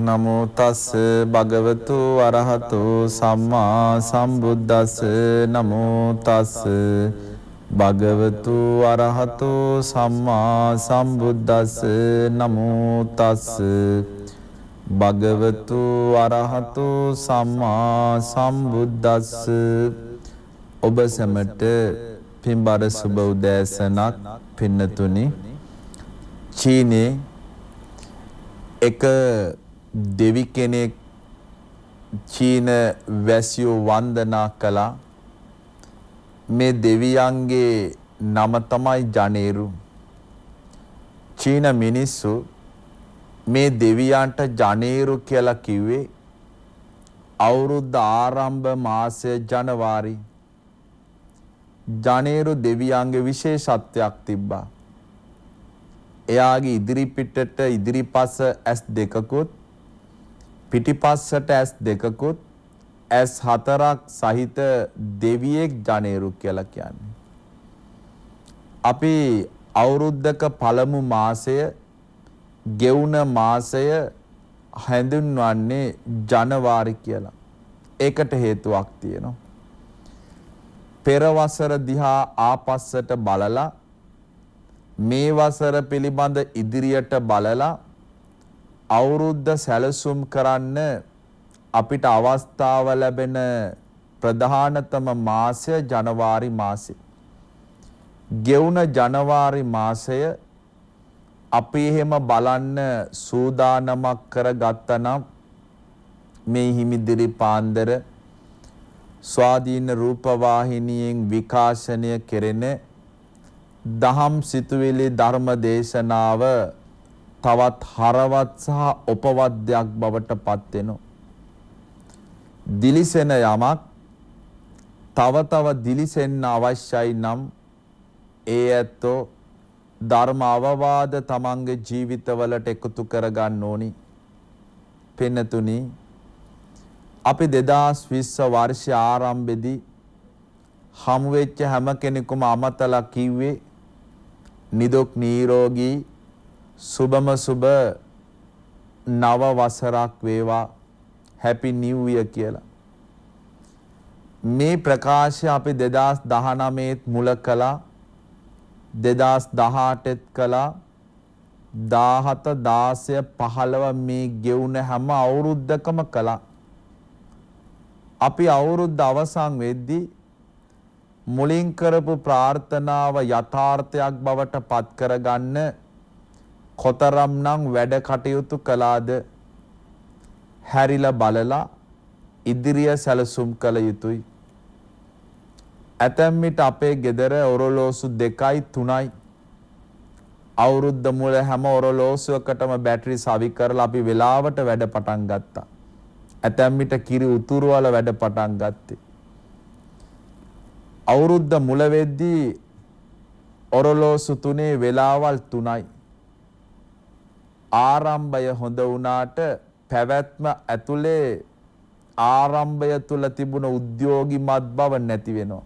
නමෝ තස් භගවතු අරහතු සම්මා සම්බුද්දස්ස නමෝ තස් භගවතු අරහතු සම්මා සම්බුද්දස්ස නමෝ තස් භගවතු අරහතු සම්මා සම්බුද්දස්ස. ඔබ සැමට පින්බර සුබ උදෑසනක් පින්නතුනි. චීනේ එක දෙවි කෙනෙක් චීන වැසියෝ වන්දනා කළා. මේ දෙවියන්ගේ නම තමයි ජනේරු. චීන මිනිස්සු මේ දෙවියන්ට ජනේරු කියලා කිව්වේ අවුරුද්ද ආරම්භ මාසය ජනවාරි. ජනේරු දෙවියන්ගේ විශේෂත්වයක් තිබ්බා. එයාගේ ඉදිරිපිටට ඉදිරිපස ඇස් දෙකකුත් පිටිපස්සට ඇස් දෙකකුත් ඇස් හතරක් සහිත දෙවියෙක් ජනේරු කියලා කියන්නේ. අපි අවුරුද්දක පළමු මාසය ගෙවුන මාසය හැඳින්වන්නේ ජනවාරි කියලා. ඒකට හේතුවක් තියෙනවා. පෙර වසර දිහා ආපස්සට බලලා මේ වසර පිළිබඳ ඉදිරියට බලලා අවුරුද්ද සැලසුම් කරන්න අපිට අවස්ථාව ලැබෙන ප්‍රධානතම මාසය ජනවාරි මාසය. ගෙවුන ජනවාරි මාසය අපි එහෙම බලන්න සූදානමක් කරගත්තනම් මේ හිමිදිරි පාන්දර ස්වාධීන රූපවාහිනියෙන් විකාශනය කෙරෙන දහම් සිතුවිලි ධර්ම දේශනාව තවත් හරවත් සහ උපවත් දෙයක් බවට පත් වෙනවා. දිලිසෙන යමක් තව දිලිසෙන්න අවශ්‍යයි නම් ඒ ඇත්තෝ ධර්ම අවවාද තමන්ගේ ජීවිතවලට එකතු කරගන්න ඕනි. පින්නතුනි, අපි 2020 වර්ෂයේ ආරම්භයේදී හමු වෙච්ච හැම කෙනෙකුම අමතලා කිව්වේ නිදුක් නිරෝගී සුබම සුබ නව වසරක් වේවා, හැපි නිව් ඉයර් කියලා. මේ ප්‍රකාශය අපි 2019 මුල කළා, 2018 කළා, 17 16 15 මේ ගෙවුන හැම අවුරුද්දකම කළා. අපි අවුරුද්ද අවසන් වෙද්දී මුලින් කරපු ප්‍රාර්ථනාව යථාර්ථයක් බවට පත් කරගන්න කොතරම්නම් වැඩ කටයුතු කළාද හැරිලා බලලා ඉදිරිය සැලසුම් කළ යුතුයි. ඇතැම් විට අපේ ගෙදර ඔරලෝසු 2යි 3යි අවුරුද්ද මුල හැම ඔරලෝසුවකටම බැටරි සවි කරලා අපි වෙලාවට වැඩ පටන් ගත්තා. ඇතැම් විට කිරි උතුරු වල වැඩ පටන් ගත්තේ. අවුරුද්ද මුල වෙද්දී ඔරලෝසු 3 වෙලාවල් 3යි. ආරම්භය හොඳ වුණාට පැවැත්ම ඇතුලේ ආරම්භය තුල තිබුණ උද්‍යෝගිමත් බව නැති වෙනවා.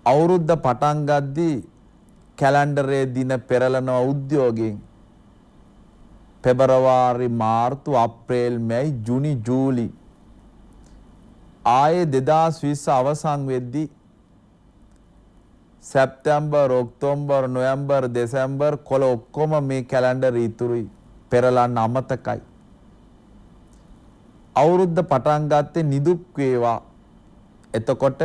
අවුරුද්ද පටන් ගද්දී කැලෙන්ඩරයේ දින පෙරලනවා උද්‍යෝගයෙන්. පෙබරවාරි මාර්තු අප්‍රේල් මැයි ජුනි ජූලි ආයේ 2020 අවසන් වෙද්දී සැප්තැම්බර් ඔක්තෝබර් නොවැම්බර් දෙසැම්බර් කොළ ඔක්කොම මේ කැලෙන්ඩර් ඉතුරුයි, පෙරලන්න අමතකයි. අවුරුද්ද පටන් ගත්තේ නිදුක් වේවා. එතකොට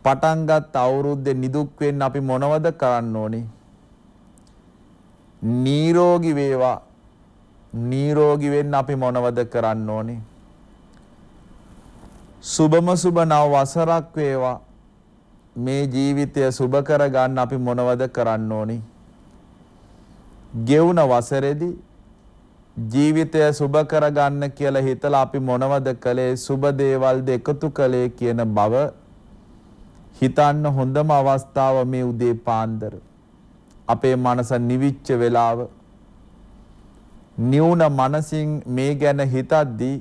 පටන් ගත්ත අවුරුද්දේ නිදුක් වෙන්න අපි මොනවද කරන්න ඕනේ? නිරෝගී වේවා. නිරෝගී වෙන්න අපි මොනවද කරන්න ඕනේ? සුබම සුබ නව වසරක් වේවා. මේ ජීවිතය සුබ කරගන්න අපි මොනවද කරන්න ඕනි? ගෙවුන වසරේදී ජීවිතය සුබ කරගන්න කියලා හිතලා අපි මොනවද කළේ? සුබ දේවල්ද එකතු කළේ කියන බව හිතන්න හොඳම අවස්ථාව මේ උදේ පාන්දර. අපේ මනස නිවිච්ච වෙලාව. නිවුන මනසින් මේ ගැන හිතද්දී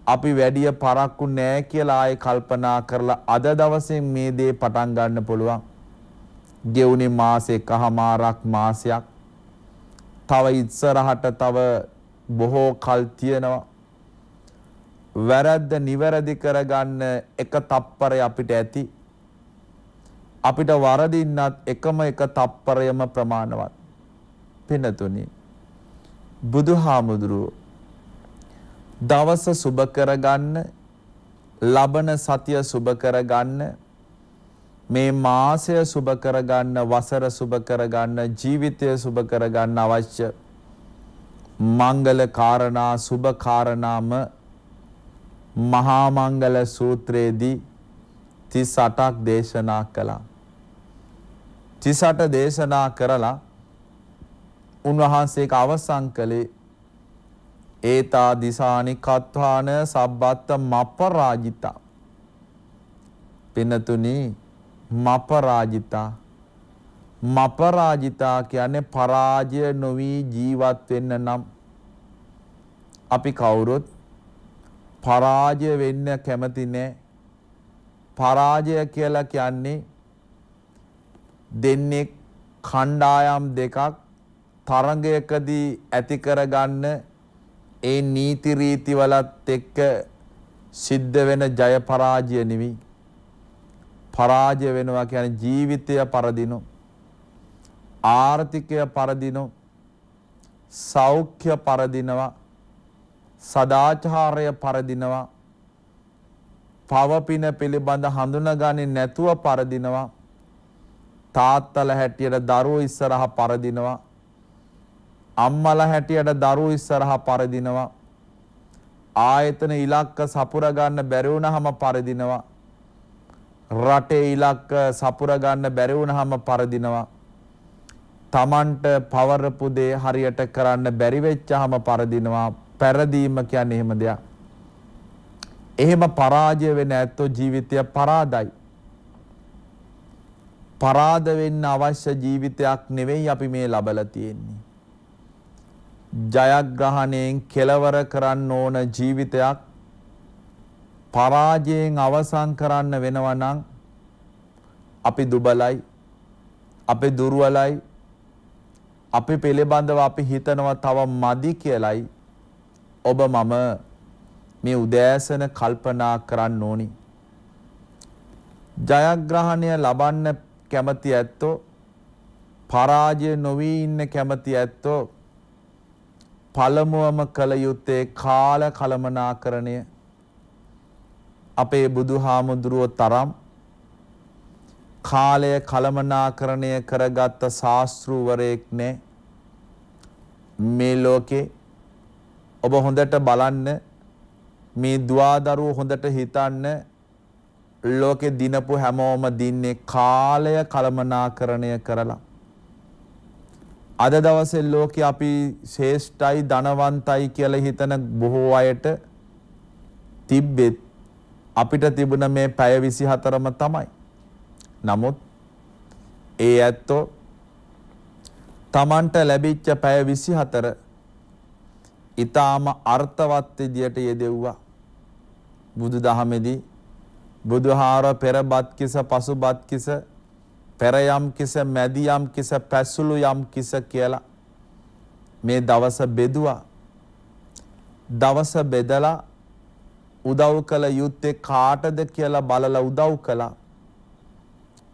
අපි වැඩිය පරක්කු නෑ කියලා ආයේ කල්පනා කරලා අද දවසේ මේ දේ පටන් ගන්න පුළුවන්. ගෙවුනේ මාසෙකමාරක් මාසයක්. තව ඉස්සරහට තව බොහෝ කල් තියෙනවා. වැරද්ද නිවැරදි කරගන්න එක තප්පරය අපිට ඇති. අපිට වරදින්නත් එකම එක තප්පරයම ප්‍රමාණවත්. පින්නතුනි, බුදුහාමුදුරුවෝ දවස සුබ කරගන්න, ලබන සතිය සුබ කරගන්න, මේ මාසය සුබ කරගන්න, වසර සුබ කරගන්න, ජීවිතය සුබ කරගන්න අවශ්‍ය මංගල කාරණා සුබ කාරණාම මහා මංගල සූත්‍රයේදී 38ක් දේශනා කළා. 38 දේශනා කරලා උන්වහන්සේක අවසන් කළේ ඒතා දිසානි කත්වාන සබ්බත්ත මපරාජිතා. පින්නතුනි, මපරාජිතා කියන්නේ පරාජය නොවි ජීවත් වෙන්න නම් අපි කවුරුත් පරාජය වෙන්න කැමති නෑ. පරාජය කියලා කියන්නේ දෙන්නේ කණ්ඩායම් දෙකක් තරඟයකදී ඇති කරගන්න ඒ නීති රීති වලත් එක්ක සිද්ධ වෙන ජය පරාජය නෙවෙයි. පරාජය වෙනවා කියන්නේ ජීවිතය පරදිනු, ආර්ථිකය පරදිනු, සෞඛ්‍ය පරදිනවා, සදාචාරය පරදිනවා, පවපින පිළිබඳ හඳුනගන්නේ නැතුව පරදිනවා, තාත්තලා හැටියට දරුවෝ ඉස්සරහා පරදිනවා, අම්මලා හැටියට දරුවෝ ඉස්සරහා පරදිනවා, ආයතන ඉලක්ක සපුර ගන්න බැරි වුණාම පරදිනවා, රටේ ඉලක්ක සපුර ගන්න බැරි වුණාම පරදිනවා, තමන්ට පවරපු දේ හරියට කරන්න බැරි වෙච්චාම පරදිනවා. පෙරදීම කියන්නේ එහෙම දෙයක්. එහෙම පරාජය වෙන ඇත්තෝ ජීවිතය පරාදයි. පරාද වෙන්න අවශ්‍ය ජීවිතයක් නෙවෙයි අපි මේ ලබලා තියෙන්නේ. ජයග්‍රහණයෙන් කෙලවර කරන්න ඕන ජීවිතයක් පරාජයෙන් අවසන් කරන්න වෙනවා නම් අපි දුබලයි, අපි දුර්වලයි, අපි පිළිබඳව අපි හිතනවා තව මදි කියලයි ඔබ මම මේ උදෑසන කල්පනා කරන්න ඕනි. ජයග්‍රහණය ලබන්න කැමති ඇත්තෝ, පරාජය නොවී ඉන්න කැමති ඇත්තෝ පළමුවම කළ යුත්තේ කාල කළමනාකරණය. අපේ බුදුහාමුදුරුවෝ තරම් කාලය කළමනාකරණය කරගත්ත ශාස්ත්‍රූවරයෙක් නෑ මේ ලෝකේ. ඔබ හොඳට බලන්න, මේ දුවදරුවෝ හොඳට හිතන්න, ලෝකේ දිනපු හැමෝම දින්නේ කාලය කළමනාකරණය කරලා. අද දවසේ ලෝකේ අපි ශ්‍රේෂ්ඨයි ධනවන්තයි කියලා හිතන බොහෝ අයට තිබ්බෙත් අපිට තිබුණ මේ පැය 24ම තමයි. නමුත් ඒ ඇත්තෝ තමන්ට ලැබිච්ච පැය 24 ඊටාම අර්ථවත් විදියට යෙදෙව්වා. බුදුදහමේදී බුදුහාර පෙරබත් කිස පසුබත් කිස පෙර යම් කිස මැදි යම් කිස පැසුළු යම් කිස කියලා මේ දවස බෙදුවා. දවස බෙදලා උදව් කළ යුත්තේ කාටද කියලා බලලා උදව් කළා.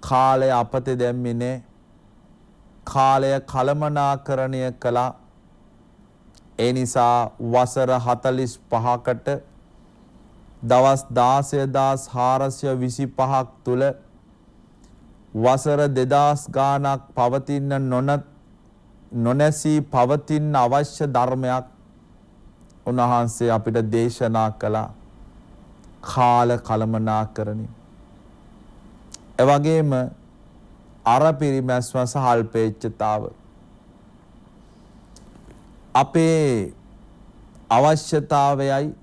කාලය අපතේ දැම්මේ නෑ. කාලය කළමනාකරණය කළා. ඒ නිසා වසර 45කට දවස් 16425ක් තුල වසර 2000 ගාණක් පවතින නොනැසී පවතින අවශ්‍ය ධර්මයක් උන්වහන්සේ අපිට දේශනා කළා. කාල කළමනාකරණය. එවැගේම අර පිරිමැස්ම සහ අල්පේච්ඡතාව අපේ අවශ්‍යතාවයයි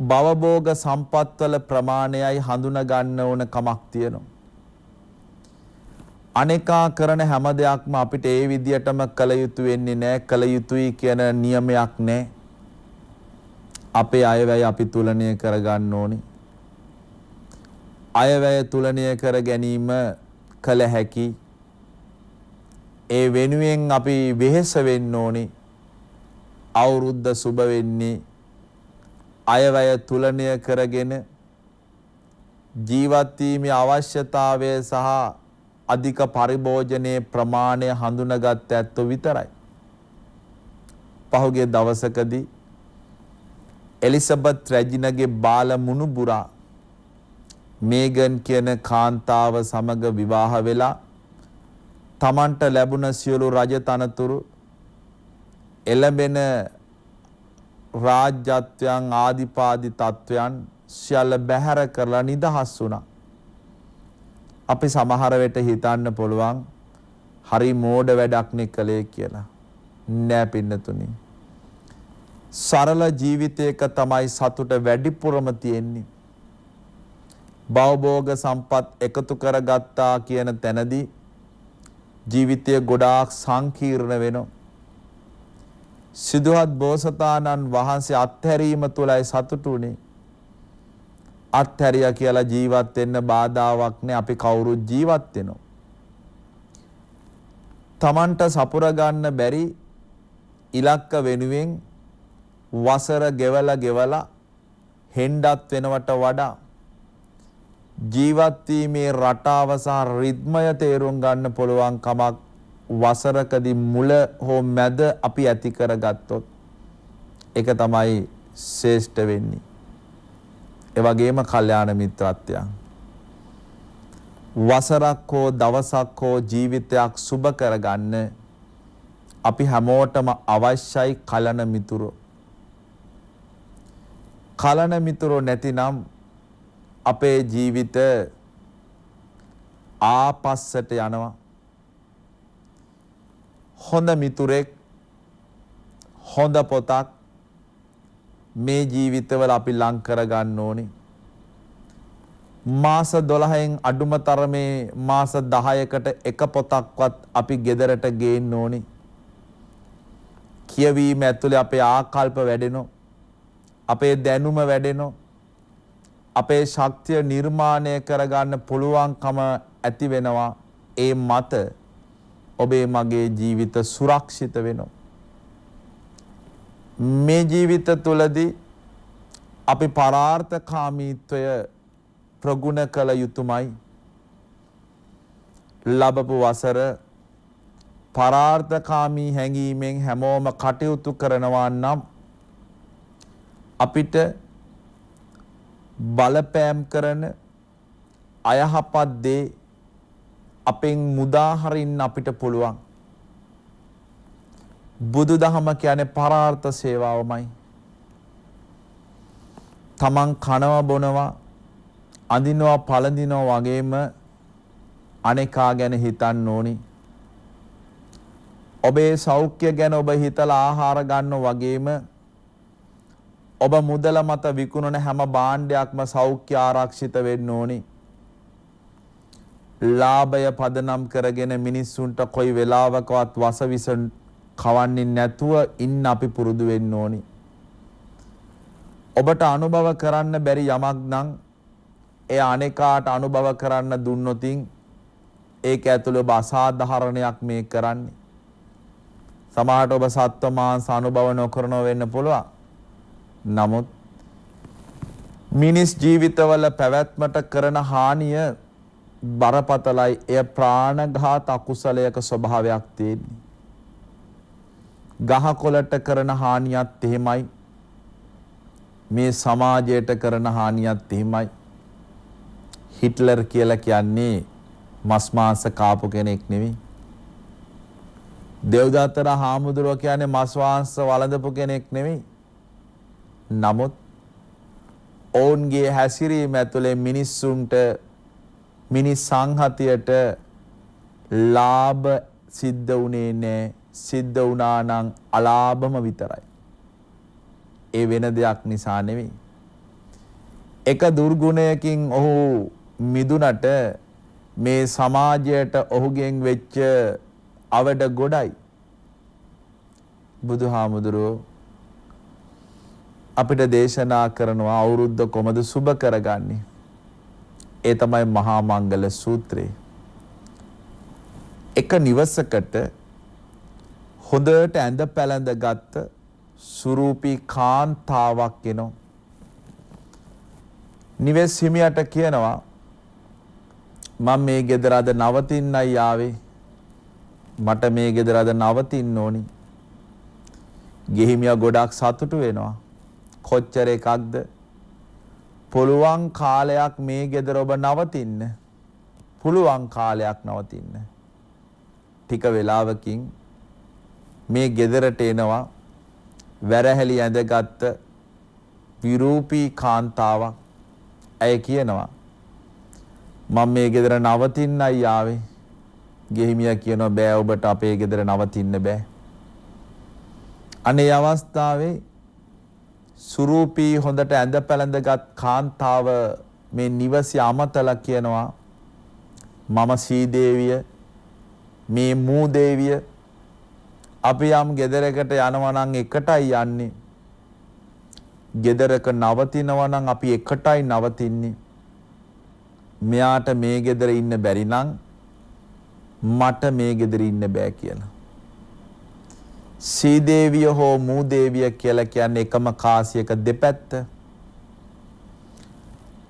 භවභෝග සම්පත්වල ප්‍රමාණයයි හඳුනා ගන්න ඕන කමක් තියෙනවා. අනේකා කරන හැම දෙයක්ම අපිට ඒ විදියටම කළ යුතු වෙන්නේ නැහැ. කළ යුතුයි කියන නියමයක් නැහැ. අපේ අයවැය අපි තුලණය කරගන්න ඕනේ. අයවැය තුලණය කර ගැනීම කළ හැකි. ඒ වෙනුවෙන් අපි වෙහෙස වෙන්න ඕනි. අවුරුද්ද සුබ වෙන්නේ අයවැය තුලණය කරගෙන ජීවත් වීමේ අවශ්‍යතාවය සහ අධික පරිභෝජනයේ ප්‍රමාණය හඳුනාගත් ඇත්තෝ විතරයි. පහුගිය දවසකදී එලිසබෙත් රැජිනගේ බාල මුණුබුරා මේගන් කියන කාන්තාව සමග විවාහ වෙලා තමන්ට ලැබුණ සියලු රජ තනතුරු එළඹෙන රාජ්‍යත්වයන් ආදිපාදි තත්වයන් සියල්ල බැහැර කරලා නිදහස් වුණා. අපි සමහර වෙලට හිතන්න පුළුවන් හරි මෝඩ වැඩක් නේ කළේ කියලා. නෑ පින්නතුනි. සරල ජීවිතයක තමයි සතුට වැඩිපුරම තියෙන්නේ. භවභෝග සම්පත් එකතු කරගත්තා කියන තැනදී ජීවිතය ගොඩාක් සංකීර්ණ වෙනවා. සිදුහත් බෝසතාණන් වහන්සේ අත්හැරීම තුලයි සතුටු උනේ. අත්හැරියා කියලා ජීවත් වෙන්න බාධාවක් නේ. අපි කවුරුත් ජීවත් වෙනවා. තමන්ට සපුර ගන්න බැරි ඉලක්ක වෙනුවෙන් වසර ගෙවලා හෙන්ඩත් වෙනවට වඩා ජීවත් වීමේ රටාව සහ රිද්මය තේරුම් ගන්න පුළුවන් කමක් වසරකදී මුල හෝ මැද අපි ඇති කරගත්තොත් ඒක තමයි ශ්‍රේෂ්ඨ වෙන්නේ. ඒ වගේම කල්යාණ මිත්‍රත්වය වසරක් හෝ දවසක් හෝ ජීවිතයක් සුබ කරගන්න අපි හැමෝටම අවශ්‍යයි කලන මිතුරෝ. කලන මිතුරෝ නැතිනම් අපේ ජීවිත ආපස්සට යනවා. හොඳ මිතුරෙක් හොඳ පොතක් මේ ජීවිතවල අපි ලං කරගන්න ඕනේ. මාස 12න් අඩුම තරමේ මාස 10කට එක පොතක්වත් අපි ගෙදරට ගේන්න ඕනේ. කියවීම ඇතුලේ අපේ ආකල්ප වැඩෙනවා. අපේ දැනුම වැඩෙනවා. අපේ ශක්තිය නිර්මාණය කරගන්න පුළුවන්කම ඇති වෙනවා. ඒ මත ඔබේ මගේ ජීවිත සුරක්ෂිත වෙනවා. මේ ජීවිත තුලදී අපි පරාර්ථකාමීත්වය ප්‍රගුණ කළ යුතුමයි. ලැබපු වසර පරාර්ථකාමී හැඟීමෙන් හැමෝම කටයුතු කරනවා නම් අපිට බලපෑම් කරන අයහපත් දේ අපෙන් මුදා හරින්න අපිට පුළුවන්. බුදුදහම කියන්නේ පරාර්ථ සේවාවමයි. තමන් කනවා බොනවා අඳිනවා පළඳිනවා වගේම අනේකා ගැන හිතන්න ඕනි. ඔබේ සෞඛ්‍ය ගැන ඔබ හිතලා ආහාර ගන්නවා වගේම ඔබ මුදල මත විකුණන හැම භාණ්ඩයක්ම සෞඛ්‍ය ආරක්ෂිත වෙන්න ඕනි. ලාභය පදනම් කරගෙන මිනිස්සුන්ට කොයි වෙලාවකවත් වසවිස කවන්නේ නැතුව ඉන්න අපි පුරුදු වෙන්න ඕනි. ඔබට අනුභව කරන්න බැරි යමක් නම් එය අනේකාට අනුභව කරන්න දුන්නොතින් ඒක ඇතුළේ ඔබ අසාධාරණයක් මේ කරන්නේ. සමහරට ඔබ සත්ව මාංශ අනුභව නොකරනව වෙන්න පුළුවන්. නමුත් මිනිස් ජීවිතවල පැවැත්මට කරන හානිය බරපතලයි. එය ප්‍රාණඝාත අකුසලයක ස්වභාවයක් තියෙන්නේ. ගහකොළට කරන හානියත් එහෙමයි. මේ සමාජයට කරන හානියත් එහෙමයි. හිට්ලර් කියලා කියන්නේ මස් මාංශ කාපු කෙනෙක් නෙවෙයි. දේවදත්තර හාමුදුරුවෝ කියන්නේ මස් මාංශ වළඳපු කෙනෙක් නෙවෙයි. නමුත් ඔවුන්ගේ හැසිරීම ඇතුලේ මිනිස්සුන්ට මිනිස් සංහතියට ලාභ සිද්ධ වුණේ නැහැ. සිද්ධ වුණා නම් අලාභම විතරයි. ඒ වෙන දෙයක් නිසා නෙවෙයි. එක දුර්ගුණයකින් ඔහු මිදුනට මේ සමාජයට ඔහුගෙන් වෙච්ච අවඩ ගොඩයි. බුදුහාමුදුරුවෝ අපිට දේශනා කරනවා අවුරුද්ද කොහොමද සුබ කරගන්නේ. ඒ තමයි මහා මංගල සූත්‍රය. එක නිවසකට හොඳට ඇඳ පැළඳ ගත්ත සුරූපී කාන්තාවක් එනවා. නිවෙස් හිමියට කියනවා මම මේ ගෙදර අද නවතින්නයි ආවේ. මට මේ ගෙදර අද නවතින්න ඕනි. ගෙහිමියා ගොඩක් සතුටු වෙනවා. කොච්චර එකක්ද? පුළුවන් කාලයක් මේ ගෙදර ඔබ නවතින්න. පුළුවන් කාලයක් නවතින්න. ටික වෙලාවකින් මේ ගෙදරට එනවා වැරහැලි ඇඳගත්ත විරූපී කාන්තාවක්. ඇය කියනවා මම මේ ගෙදර නවතින්නයි ආවේ. ගෙහිමියා කියනවා බෑ ඔබට අපේ ගෙදර නවතින්න බෑ. අනේ අවස්ථාවේ සුරූපී හොඳට ඇඳ පැළඳගත් කාන්තාව මේ නිවසේ අමතලා කියනවා මම සීදේවිය මේ මූදේවිය අපි යම් ගෙදරකට යනවා නම් එකටයි යන්නේ. ගෙදරක නවතිනවා නම් අපි එකටයි නවතින්නේ. මෙයාට මේ ගෙදර ඉන්න බැරි නම් මට මේ ගෙදර ඉන්න බෑ කියලා. සීදේවිය හෝ මූදේවිය කියලා කියන්නේ එකම කාසියක දෙපැත්ත.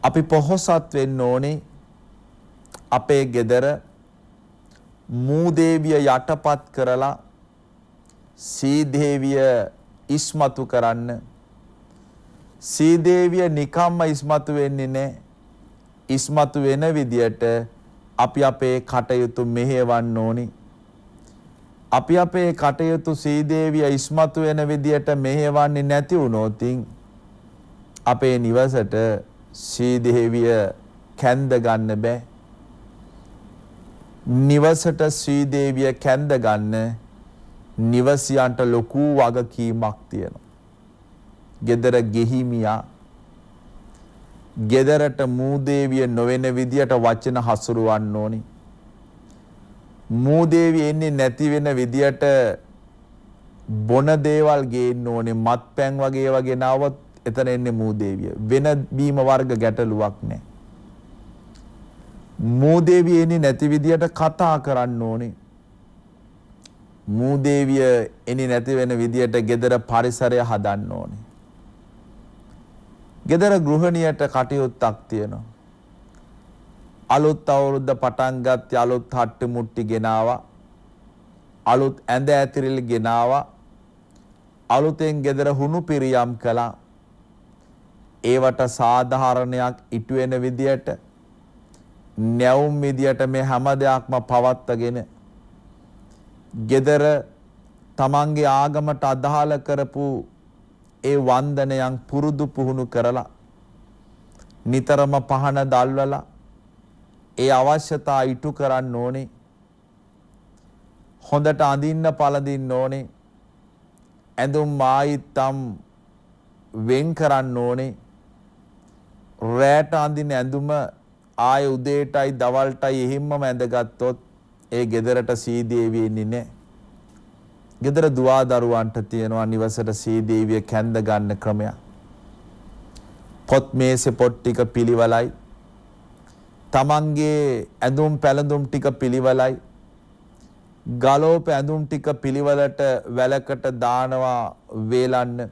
අපි පොහොසත් වෙන්න ඕනේ අපේ ගෙදර මූදේවිය යටපත් කරලා සීදේවිය ඉස්මතු කරන්න. සීදේවිය නිකම්ම ඉස්මතු වෙන්නේ නැහැ. ඉස්මතු වෙන විදියට අපි අපේ කටයුතු මෙහෙවන්න ඕනි. අපි අපේ කටයුතු සීදේවිය ඉස්මතු වෙන විදියට මෙහෙවන්නේ නැති වුණොත් අපේ නිවසට සීදේවිය කැඳ ගන්න බෑ. නිවසට සීදේවිය කැඳ ගන්න නිවසියන්ට ලොකු වගකීමක් තියෙනවා. ගෙදර ගෙහිමියා ගෙදරට මූදේවිය නොවන විදියට වචන හසුරවන්න ඕනි. මූදේවිය එන්නේ නැති වෙන විදියට බොන දේවල් ගේන්න ඕනේ. මත්පැන් වගේ ඒවා ගෙනාවොත් එතන එන්නේ මූදේවිය. වෙන බීම වර්ග ගැටලුවක් නැහැ. මූදේවිය එන්නේ නැති විදියට කතා කරන්න ඕනේ. මූදේවිය එන්නේ නැති වෙන විදියට ගෙදර පරිසරය හදන්න ඕනේ. ගෙදර ගෘහණියට කටයුත්තක් තියෙනවා. අලුත් අවුරුද්ද පටන් ගත්තේ අලුත් හට්ටි මුට්ටි ගෙනාවා. අලුත් ඇඳ ඇතිරිලි ගෙනාවා. අලුතෙන් ගෙදර හුණු පිරියම් කළා. ඒවට සාධාරණයක් ඉටු වෙන විදියට නැවුම් විදියට මේ හැම දෙයක්ම පවත්වාගෙන ගෙදර තමන්ගේ ආගමට අදාළ කරපු ඒ වන්දනයන් පුරුදු පුහුණු කරලා නිතරම පහන දැල්වලා ඒ අවශ්‍යතා ඉටු කරන්න ඕනේ. හොඳට අඳින්න පළඳින්න ඕනේ. ඇඳුම් ආයිත්තම් වෙන් කරන්න ඕනේ. රැට අඳින ඇඳුම ආය උදේටයි දවල්ටයි එහෙම්මම ඇඳගත්තොත් ඒ ගෙදරට සීදේවිය ඉන්නේ නැහැ. ගෙදර දුවා දරුවන්ට තියෙනවා නිවසට සීදේවිය කැඳ ගන්න ක්‍රමයක්. පොත් මේසේ පොත් ටික පිළිවෙලයි. තමන්ගේ ඇඳුම් පැළඳුම් ටික පිළිවෙලයි. ගලෝප ඇඳුම් ටික පිළිවෙලට වැලකට දානවා වේලන්න.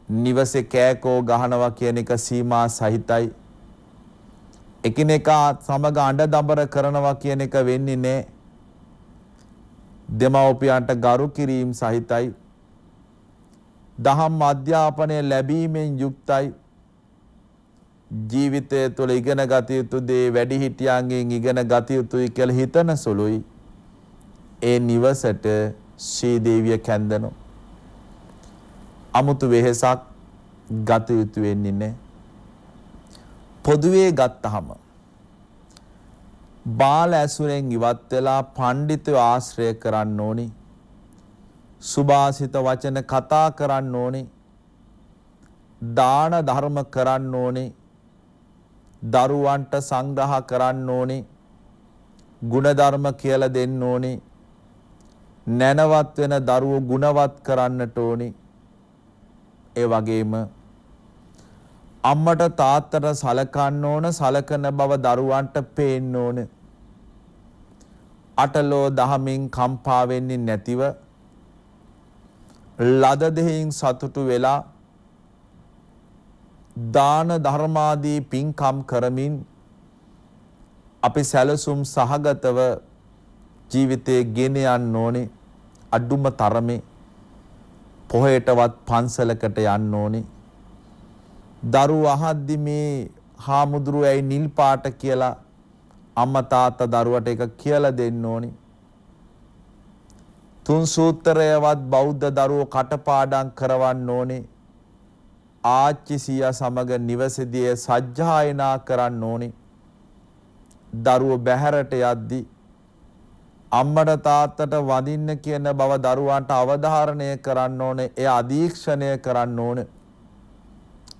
නිවසේ කෑකෝ ගහනවා කියන එක සීමා සහිතයි. එකිනෙකා සමග අඬ දබර කරනවා කියන එක වෙන්නේ නැහැ. දෙමව්පියන්ට ගරු කිරීම සහිතයි. දහම් අධ්‍යාපනය ලැබීමෙන් යුක්තයි. ජීවිතය තුළ ඉගෙන ගත යුතු දේ වැඩිහිටියන්ගෙන් ඉගෙන ගත යුතුයි කියලා හිතන සුළුයි. ඒ නිවසට ශ්‍රීදේවිය කැඳෙනවා. අමුතු වෙහෙසක් ගත යුතු වෙන්නේ නැහැ. පොදුවේ ගත්තහම බාල ඇසුරෙන් ඉවත් වෙලා පඬිතුයෝ ආශ්‍රය කරන්න ඕනි. සුභාසිත වචන කතා කරන්න ඕනි. දාන ධර්ම කරන්න ඕනි. දරුවන්ට සංග්‍රහ කරන්න ඕනි. ගුණධර්ම කියලා දෙන්න ඕනි. නැනවත් වෙන දරුවෝ ගුණවත් කරන්නට ඕනි. ඒ වගේම අම්මට තාත්තට සලකන්න ඕන. සලකන බව දරුවන්ට පේන්න ඕන. අටලෝ දහමින් කම්පා වෙන්නේ නැතිව ලද දෙයින් සතුටු වෙලා දාන ධර්මාදී පින්කම් කරමින් අපි සැලසුම් සහගතව ජීවිතේ ගෙන යන්න ඕනේ. අඩුම තරමේ පොහේටවත් පන්සලකට යන්න ඕනේ. දරුවෝ අහද්දි මේ හාමුදුරුවෝ ඇයි නිල් පාට කියලා අම්මා තාත්තා දරුවට එක කියලා දෙන්න ඕනේ. තුන් සූත්‍රයවත් බෞද්ධ දරුවෝ කටපාඩම් කරවන්න ඕනේ. ආච්චි සීයා සමග නිවසේදී සජ්ජායනා කරන්න ඕනේ. දරුවෝ බැහැරට යද්දී අම්මට තාත්තට වඳින්න කියන බව දරුවන්ට අවධාරණය කරන්න ඕනේ. ඒ අධීක්ෂණය කරන්න ඕනේ.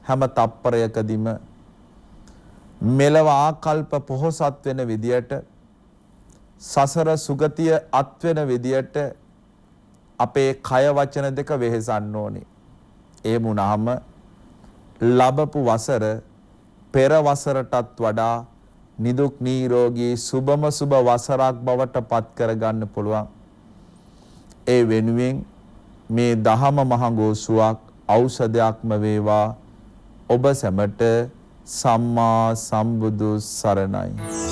හැම තප්පරයකදීම මෙලව ආකල්ප පොහොසත් වෙන විදියට සසර සුගතිය අත් වෙන විදියට අපේ කය වචන දෙක වෙහෙසන්න ඕනේ. ඒ වුණාම ලැබපු වසර පෙර වසරටත් වඩා නිදුක් නිරෝගී සුබම සුබ වසරක් බවට පත් කරගන්න පුළුවන්. ඒ වෙනුවෙන් මේ දහම මහඟෝසුවක් ඖෂධයක්ම වේවා. ඔබ සැමට සම්මා සම්බුදු සරණයි.